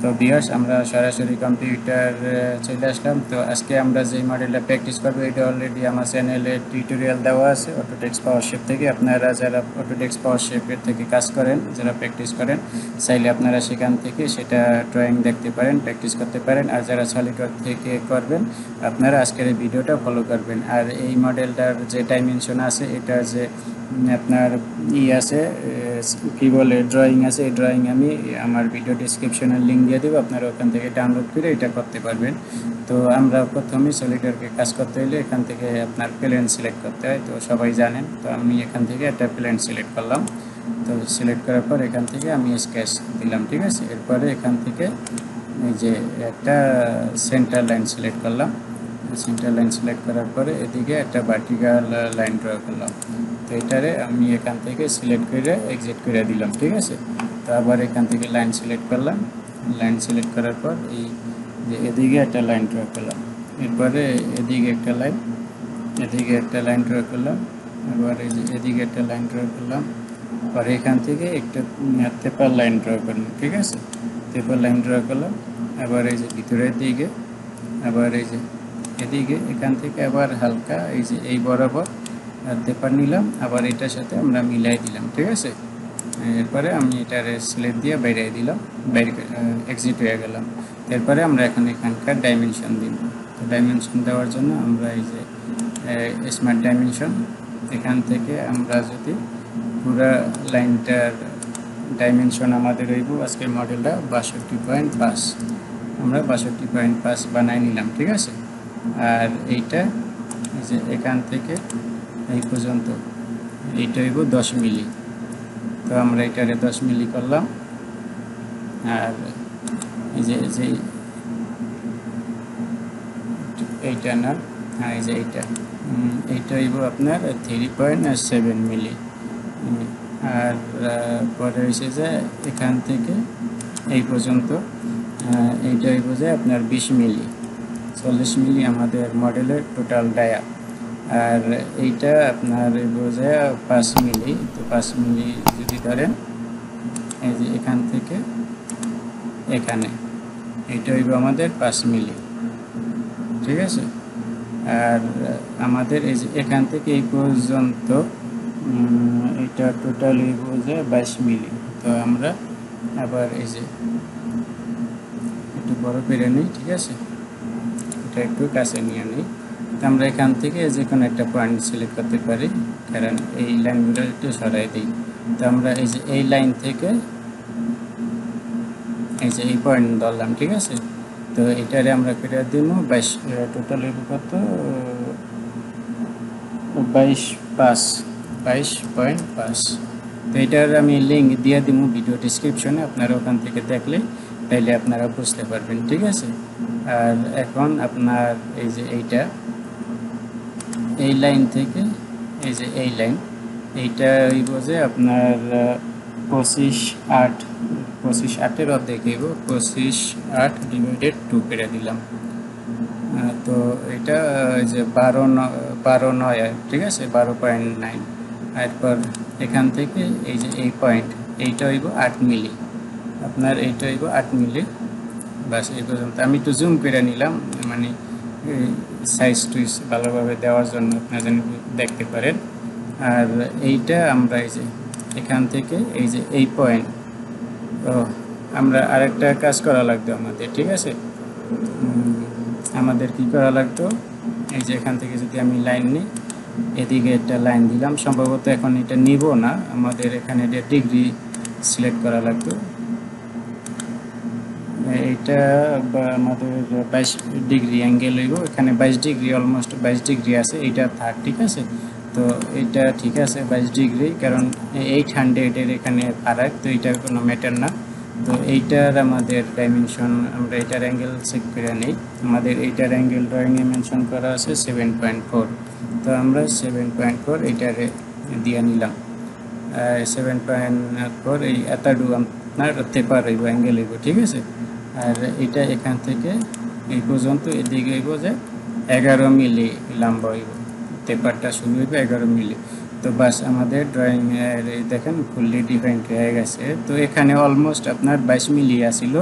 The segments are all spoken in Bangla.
তো ভিউয়ার্স, আমরা সরাসরি কম্পিউটার চলে আসলাম। তো আজকে আমরা যে মডেলটা প্র্যাকটিস করবো এটা অলরেডি আমার চ্যানেলে টিউটোরিয়াল দেওয়া আছে অটোডেস্ক পাওয়ারশেপ থেকে। আপনারা যারা অটোডেস্ক পাওয়ারশেপের থেকে কাজ করেন, যারা প্র্যাকটিস করেন, চাইলে আপনারা সেখান থেকে সেটা ড্রয়িং দেখতে পারেন, প্র্যাকটিস করতে পারেন। আর যারা সলিডওয়ার্ক থেকে করবেন, আপনারা আজকের এই ভিডিওটা ফলো করবেন। আর এই মডেলটার যে ডাইমেনশন আছে, এটা যে আপনার আছে, কী বলে, ড্রয়িং আছে, এই ড্রয়িং আমি আমার ভিডিও ডিসক্রিপশনের লিঙ্ক দিয়ে দেবো, আপনারা ওখান থেকে ডাউনলোড করে এটা করতে পারবেন। তো আমরা প্রথমে সলিডওয়ার্কে কাজ করতে হলে এখান থেকে আপনার প্লেন সিলেক্ট করতে হয়, তো সবাই জানেন। তো আমি এখান থেকে একটা প্লেন সিলেক্ট করলাম। তো সিলেক্ট করার পর এখান থেকে আমি স্কেচ দিলাম, ঠিক আছে। এরপরে এখান থেকে এই যে একটা সেন্টার লাইন সিলেক্ট করলাম। সেন্টার লাইন সিলেক্ট করার পরে এদিকে একটা ভার্টিক্যাল লাইন ড্র করলাম। তো এটারে আমি এখান থেকে সিলেক্ট করে এক্সিট করে দিলাম, ঠিক আছে। তো আবার এখান থেকে লাইন সিলেক্ট করলাম। লাইন সিলেক্ট করার পর এই যে এদিকে একটা লাইন ড্র করলাম। এরপরে এদিকে একটা লাইন, এদিকে একটা লাইন ড্র করলাম। এবার এই যে এদিকে একটা লাইন ড্র করলাম। আর এখান থেকে একটা টেপার লাইন ড্র করলাম, ঠিক আছে। টেপার লাইন ড্র করলাম। আবার এই যে ভিতরের দিকে, আবার এই যে এদিকে, এখান থেকে আবার হালকা এই যে এই বরাবর টেপার নিলাম, আবার এটার সাথে আমরা মিলাই দিলাম, ঠিক আছে। এরপরে আমি এটার স্লেট দিয়ে বাইরে দিলাম, বাইরে এক্সিট হয়ে গেলাম। এরপরে আমরা এখানকার ডাইমেনশন দিব। তো ডাইমেনশন দেওয়ার জন্য আমরা এই যে স্মার্ট ডাইমেনশন, এখান থেকে আমরা যদি পুরো লাইনটার ডাইমেনশন আমাদের হইব আজকের মডেলটা 62.5, আমরা 62.5 বানাই নিলাম, ঠিক আছে। আর এইটা এই যে এখান থেকে এই পর্যন্ত এইটা হইব 10 মিলি। তো আমরা এটারে 10 মিলি করলাম। আর এই যে এইটা না, হ্যাঁ এই যে এইটা হইব আপনার 3.7 মিলি। আর পরে হয়েছে যে এখান থেকে এই পর্যন্ত এইটা হইব যে আপনার 20 মিলি, 40 মিলি আমাদের মডেলের টোটাল ডায়া। আর এইটা আপনার হইব যে 5 মিলি। তো 5 মিলি যদি ধরেন এই যে এখান থেকে এখানে, এইটা হইব আমাদের 5 মিলি, ঠিক আছে। আর আমাদের এই যে এখান থেকে এই পর্যন্ত এটা টোটাল হইব যে 22 মিলি। তো আমরা আবার এই যে একটু বড় করে নিই, ঠিক আছে, এটা একটু কাছে নিয়ে নিই। তো আমরা এখান থেকে যে কোনো একটা পয়েন্ট সিলেক্ট করতে পারি, কারণ এই লাইনগুলো একটু সরাই দিই। তো আমরা এই যে এই লাইন থেকে এই যে এই পয়েন্ট ধরলাম, ঠিক আছে। তো এটারে আমরা করে দিব 22, টোটাল হইব কত, 22.5। তো এটার আমি লিঙ্ক দিয়ে দিব ভিডিও ডিসক্রিপশনে, আপনারা ওখান থেকে দেখলে তাইলে আপনারা বুঝতে পারবেন, ঠিক আছে। আর এখন আপনার এই যে এই লাইন থেকে এই যে এই লাইন, এইটা হইব যে আপনার 25.8 অর্ধেক হইব, 25.8 ডিভাইডেড 2 করে দিলাম। তো এটা যে 12.9, ঠিক আছে, 12.9। এরপর এখান থেকে এই যে এই পয়েন্ট, এইটা হইব 8 মিলি, আপনার এইটা হইব 8 মিলি। বাস এই পর্যন্ত। আমি একটু জুম করে নিলাম, মানে সাইজ টুইজ ভালোভাবে দেওয়ার জন্য, আপনারা যেন দেখতে পারেন। আর এইটা আমরা এই যে এখান থেকে এই যে এই পয়েন্ট, তো আমরা আরেকটা কাজ করা লাগতো আমাদের, ঠিক আছে। আমাদের কি করা লাগতো, এই যে এখান থেকে যদি আমি লাইন নিই, এদিকে একটা লাইন দিলাম, সম্ভবত এখন এটা নিব না, আমাদের এখানে ডিগ্রি সিলেক্ট করা লাগতো। এইটা আমাদের 22 ডিগ্রি অ্যাঙ্গেল হইব, এখানে 22 ডিগ্রি, অলমোস্ট 22 ডিগ্রি আছে, এইটা থাক, ঠিক আছে। তো এইটা ঠিক আছে 22 ডিগ্রি, কারণ 800-এর এখানে ফারাক, তো এইটা কোনো ম্যাটার না। তো এইটার আমাদের ডাইমেনশন, আমরা এইটার অ্যাঙ্গেল চেক করে নিই। আমাদের এইটার অ্যাঙ্গেল ড্রয়িংয়ে মেনশন করা আছে 7.4। তো আমরা 7.4 এইটারে দিয়ে নিলাম। 7.4 এই এতটুকু আপনার টেপার হইব, অ্যাঙ্গেল হইব, ঠিক আছে। আর এটা এখান থেকে এই পর্যন্ত এদিকে হইব যে 11 মিলি লম্বা হইব, টেপারটা শুরু হইব 11 মিলি। তো বাস আমাদের ড্রয়িং দেখেন ফুললি ডিফাইন্ড হয়ে গেছে। তো এখানে অলমোস্ট আপনার 22 মিলি আসিল,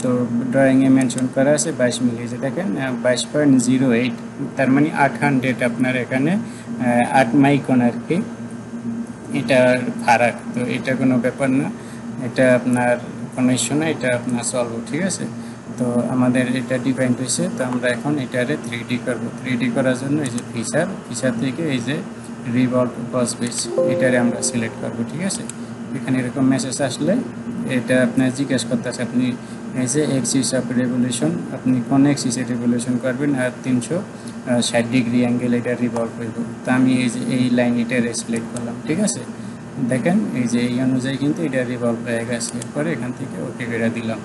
তো ড্রয়িংয়ে মেনশন করা আছে 22 মিলি, যে দেখেন 22.08, তার মানে 800 আপনার এখানে 8 মাইক্রন আর কি এটার ফারাক। তো এটা কোনো ব্যাপার না, এটা আপনার কোনো ইস্যু না, এটা আপনার সলভ, ঠিক আছে। তো আমাদের এটা ডিফাইন হয়েছে। তো আমরা এখন এটারে 3D করব। 3D করার জন্য এই যে ফিচার থেকে এই যে রিভলভ বস বেস এটারে আমরা সিলেক্ট করব, ঠিক আছে। এখানে এরকম মেসেজ আসলে এটা আপনার জিজ্ঞেস করতেছে আপনি এই যে এক্সিস অফ রেভলিউশন আপনি কোন এক্সিসে রেভলিউশন করবেন, আর 360 ডিগ্রি অ্যাঙ্গেল এটা রিভলভ হইব। তো আমি এই যে এই লাইন এটারে সিলেক্ট করলাম, ঠিক আছে। দেখেন এই যে এই অনুযায়ী কিন্তু এটা রিভলভ হয়ে গেছে। এরপরে এখান থেকে ওকে করে দিলাম,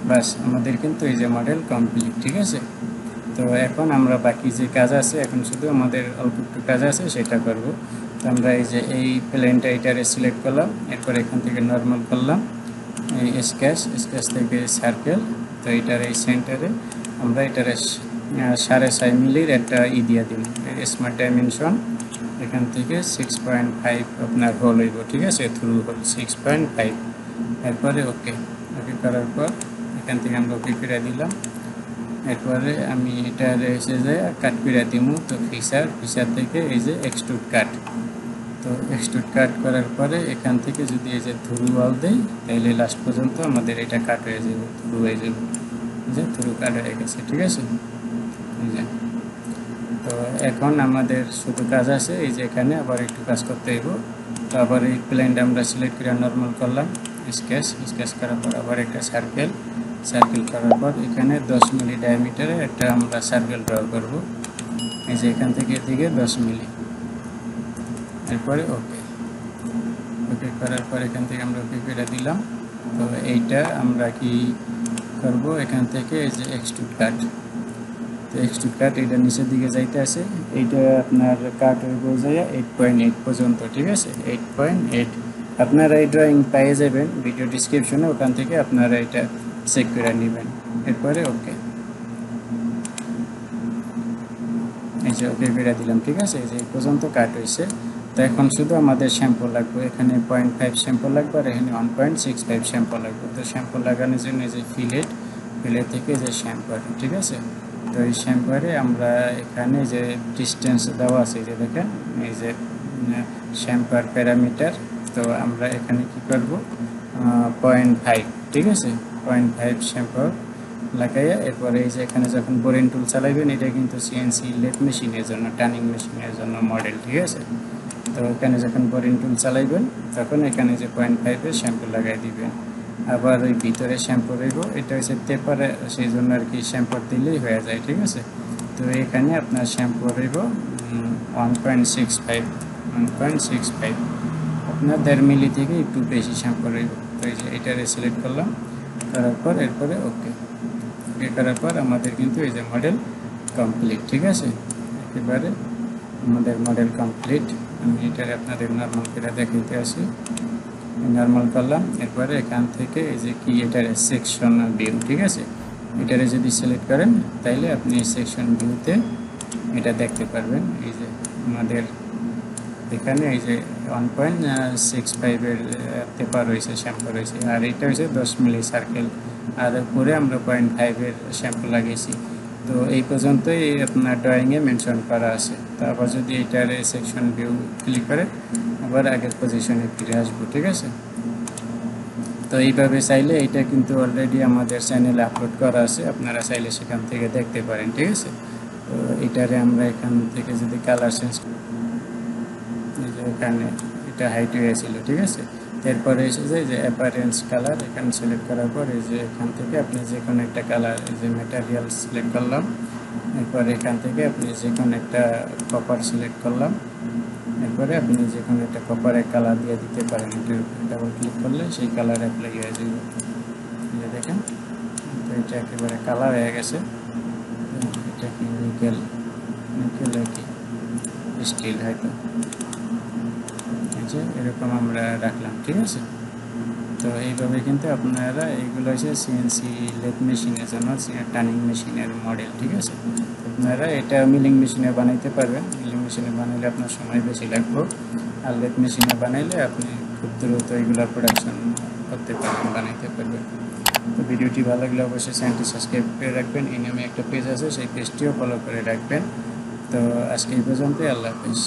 বাস আমাদের কিন্তু এই যে মডেল কমপ্লিট, ঠিক আছে। তো এখন আমরা বাকি যে কাজ আছে, এখন শুধু আমাদের অল্প একটু কাজ আছে সেটা করব। তো আমরা এই যে এই প্লেনটা এটারে সিলেক্ট করলাম, এরপর এখান থেকে নর্মাল করলাম, এই স্কেচ থেকে সার্কেল। তো এটার এই সেন্টারে আমরা এটারে 6.5 মিলির একটা দিয়ে দিব স্মার্ট ডাইমেনশন। এখান থেকে 6.5 আপনার হোল হইব, ঠিক আছে, থ্রু হোল 6.5। এরপরে ওকে করার পর এখান থেকে আমরা ওকে করে দিলাম। এরপরে আমি এটা এসে যে কাট করে দিব। তো ফিচার থেকে এই যে এক্সট্রুড কাট। তো এক্সট্রুড কাট করার পরে এখান থেকে যদি এই যে থ্রু ওয়াল দেই তাহলে লাস্ট পর্যন্ত আমাদের এটা কাট হয়ে যাবে, থ্রু হয়ে যাবে, যে থ্রু কাট হয়ে গেছে, ঠিক আছে। তো এখন আমাদের শুধু কাজ আছে এই যে এখানে আবার একটু কাজ করতে হইব। তো আবার এই প্লেনটা আমরা সিলেক্ট করে নর্মাল করলাম, স্কেচ করার পর আবার একটা সার্কেল করার পর এখানে 10 মিলি ডায়ামিটারে একটা আমরা সার্কেল ড্র করব, এই যে এখান থেকে এদিকে 10 মিলি। এরপরে ওকে করার পর এখান থেকে আমরা ওকে করে দিলাম। তো এইটা আমরা কি করব, এখান থেকে এই যে এক্সট্রুড কাট। তো এক্সট্রুড কাট এটা নিচের দিকে যাইতে আছে, এইটা আপনার কাট হইব যায় 8.8 পর্যন্ত, ঠিক আছে, 8.8। আপনারা এই ড্রয়িং পেয়ে যাবেন ভিডিও ডিসক্রিপশনে, ওখান থেকে আপনারা এটা চেক করে নেবেন। এরপরে ওকে, এই যে ওকে করে দিলাম, ঠিক আছে। এই যে এই পর্যন্ত কাট হয়েছে। তো এখন শুধু আমাদের শ্যাম্পু লাগবে, এখানে 0.5 শ্যাম্পু লাগবে আর এখানে 1.65 শ্যাম্পু লাগবে। তো শ্যাম্পু লাগানোর জন্য এই যে ফিলেট থেকে যে শ্যাম্পার, ঠিক আছে। তো এই শ্যাম্পারে আমরা এখানে যে ডিস্টেন্স দেওয়া আছে, যে দেখেন এই যে শ্যাম্পার প্যারামিটার। তো আমরা এখানে কি করব, 0.5, ঠিক আছে, 0.5 শ্যাম্পার লাগাইয়া এরপরে এই যে এখানে যখন বোরিং টুল চালাইবেন, এটা কিন্তু সিএনসি লেথ মেশিনের জন্য, টার্নিং মেশিনের জন্য মডেল, ঠিক আছে। তো এখানে যখন বোরিং টুল চালাইবেন তখন এখানে যে 0.5-এর শ্যাম্পু লাগাই দিবেন। আবার ওই ভিতরে শ্যাম্পু রইব, এটা হচ্ছে টেপারে, সেই জন্য আর কি শ্যাম্পু দিলেই হয়ে যায়, ঠিক আছে। তো এখানে আপনার শ্যাম্পু রইব 1.65, আপনার 1.5 মিলি থেকে একটু বেশি শ্যাম্পু রইব। তো এই যে এটারে সিলেক্ট করলাম, করার পর এরপরে ওকে করার পর আমাদের কিন্তু এই যে মডেল কমপ্লিট, ঠিক আছে। একেবারে আমাদের মডেল কমপ্লিট। আমি এটারে আপনাদের নর্মাল করে দেখাইতে আসি, নর্মাল করলাম। এরপরে এখান থেকে এই যে কি এটার সেকশন ভিউ, ঠিক আছে, এটারে যদি সিলেক্ট করেন তাইলে আপনি সেকশন ভিউতে এটা দেখতে পারবেন। এই যে আমাদের এখানে এই যে 1.65-এর পেপার রয়েছে, শ্যাম্পু রয়েছে, আর এটা হচ্ছে 10 মিলি সার্কেল, আর উপরে আমরা 0.5-এর শ্যাম্পু লাগিয়েছি। তো এই পর্যন্তই আপনার ড্রয়িংয়ে মেনশন করা আছে। তারপর যদি এটার সেকশন ভিউ ক্লিক করে আবার আগের পজিশনে ফিরে আসবো, ঠিক আছে। তো এইভাবে চাইলে এটা কিন্তু অলরেডি আমাদের চ্যানেলে আপলোড করা আছে, আপনারা চাইলে সেখান থেকে দেখতে পারেন, ঠিক আছে। তো এটারে আমরা এখান থেকে যদি কালার চেঞ্জ, এখানে এটা হাইট হয়েছিল, ঠিক আছে। এরপরে এসেছে যে অ্যাপারেন্স কালার, এখানে সিলেক্ট করার পর এই যে এখান থেকে আপনি যে কোনো একটা কালার, এই যে ম্যাটেরিয়াল সিলেক্ট করলাম। এরপরে এখান থেকে আপনি যে কোনো একটা কপার সিলেক্ট করলাম। এরপরে আপনি যে কোনো একটা কপারের কালার দিয়ে দিতে পারেন, এটার ডাবল ক্লিক করলে সেই কালার অ্যাপ্লাই হয়ে যাবে, দেখেন। তো এটা একেবারে কালার হয়ে গেছে। এটা কি নিকেল কি স্টিল হয়তো, এরকম আমরা রাখলাম, ঠিক আছে। তো এইভাবে কিন্তু আপনারা এইগুলো হচ্ছে সিএনসি লেথ মেশিনের জন্য, টার্নিং মেশিনের মডেল, ঠিক আছে। আপনারা এটা মিলিং মেশিনে বানাইতে পারবেন, মিলিং মেশিনে বানাইলে আপনার সময় বেশি লাগবে, আর লেথ মেশিনে বানাইলে আপনি খুব দ্রুত এইগুলো প্রোডাকশন করতে পারবেন, বানাইতে পারবেন। তো ভিডিওটি ভালো লাগলে অবশ্যই চ্যানেলটি সাবস্ক্রাইব করে রাখবেন। এই নামে একটা পেজ আছে, সেই পেজটিও ফলো করে রাখবেন। তো আজকে এই পর্যন্তই, আল্লাহ হাফিজ।